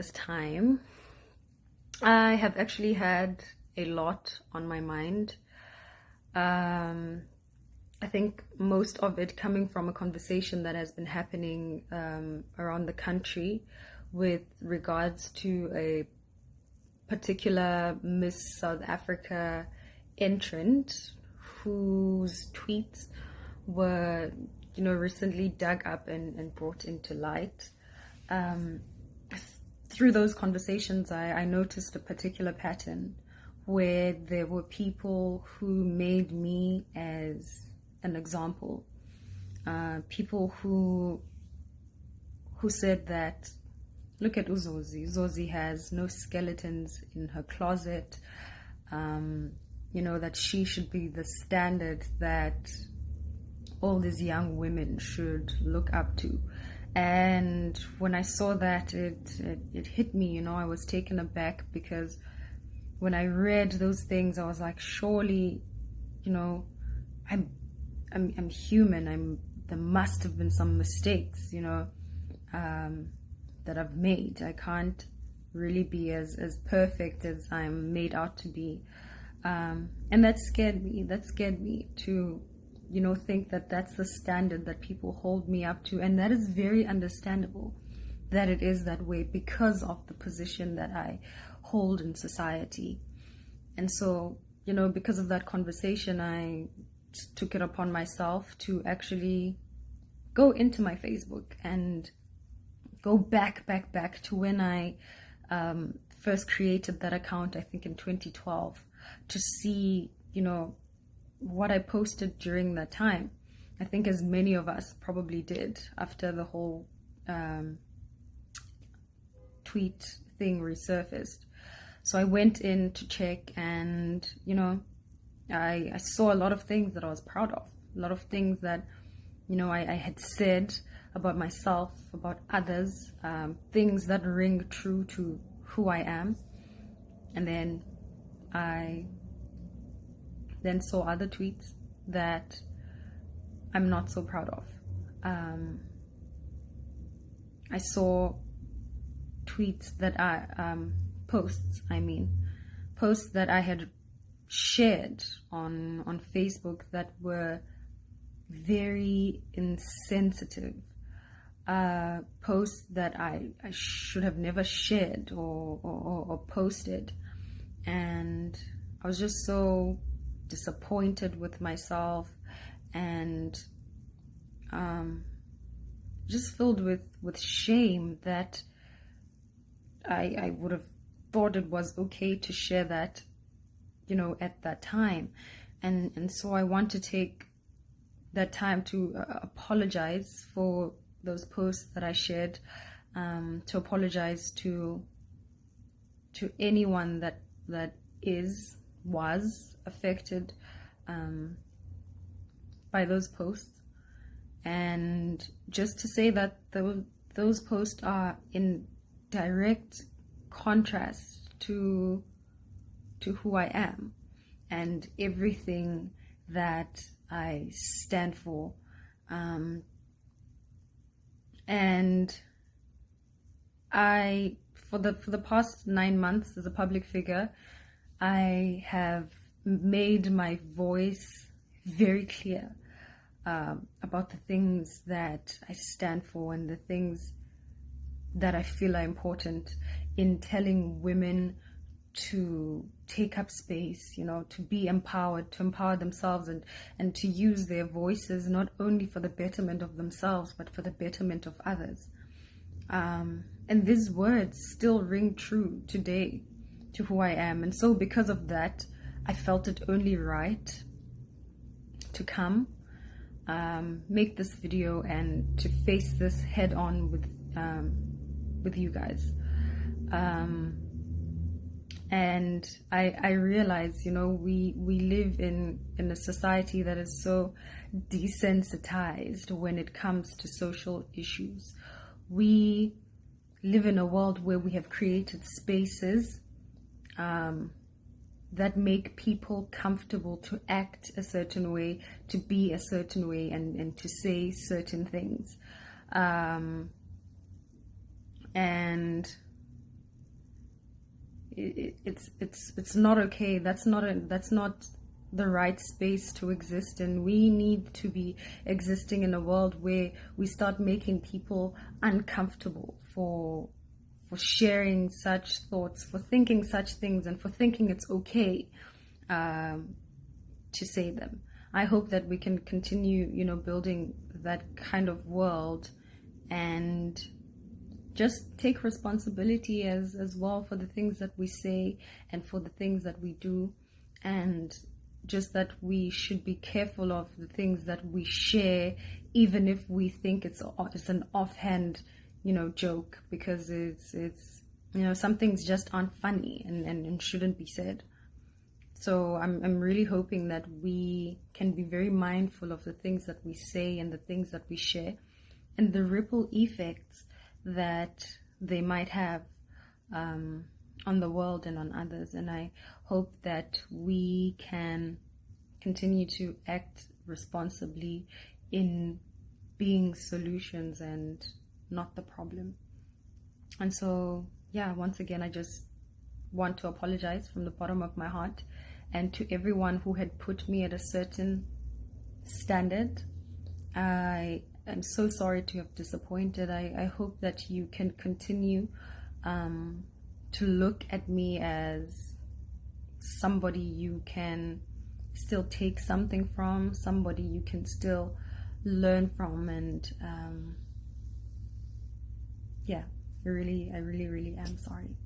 this time. I have actually had a lot on my mind. I think most of it coming from a conversation that has been happening around the country with regards to a particular Miss South Africa entrant whose tweets were, recently dug up and brought into light. Through those conversations, I noticed a particular pattern where there were people who made me as an example. People who said that, look at Uzozi. Uzozi has no skeletons in her closet. That she should be the standard that all these young women should look up to. And when I saw that, it hit me. I was taken aback, because when I read those things, I was like, surely, I'm human. There must have been some mistakes, that I've made. I can't really be as perfect as I'm made out to be. And that scared me. That scared me to, think that that's the standard that people hold me up to. And that is very understandable that it is that way, because of the position that I hold in society. And so, because of that conversation, I took it upon myself to actually go into my Facebook and go back to when I first created that account, I think in 2012, to see, what I posted during that time. I think as many of us probably did after the whole tweet thing resurfaced. So I went in to check, and, I saw a lot of things that I was proud of, a lot of things that, I had said about myself, about others, things that ring true to who I am. And then I saw other tweets that I'm not so proud of. I saw tweets that posts that I had shared on Facebook that were very insensitive, posts that I should have never shared or posted. And I was just so disappointed with myself, and just filled with shame that I would have thought it was okay to share that, at that time. And so I want to take that time to apologize for those posts that I shared, to apologize to anyone that was affected by those posts, and just to say that those posts are in direct contrast to who I am and everything that I stand for. And for the past 9 months as a public figure, I have made my voice very clear about the things that I stand for and the things that I feel are important in telling women to take up space, to be empowered, to empower themselves, and to use their voices not only for the betterment of themselves, but for the betterment of others. And these words still ring true today to who I am. And so because of that, I felt it only right to come, make this video, and to face this head on with you guys. And I realize, we live in a society that is so desensitized when it comes to social issues. We live in a world where we have created spaces that make people comfortable to act a certain way, to be a certain way, and to say certain things. And it's not okay. That's not the right space to exist in. We need to be existing in a world where we start making people uncomfortable for sharing such thoughts, for thinking such things, and for thinking it's okay to say them. I hope that we can continue, building that kind of world, and just take responsibility as well for the things that we say and for the things that we do, and just that we should be careful of the things that we share, even if we think it's an offhand, joke, because it's some things just aren't funny and shouldn't be said. So I'm really hoping that we can be very mindful of the things that we say and the things that we share, and the ripple effects that they might have on the world and on others. And I hope that we can continue to act responsibly in being solutions and not the problem. And so, once again, I just want to apologize from the bottom of my heart, and to everyone who had put me at a certain standard. I am so sorry to have disappointed. I hope that you can continue to look at me as somebody you can still take something from, somebody you can still learn from, and I really am sorry.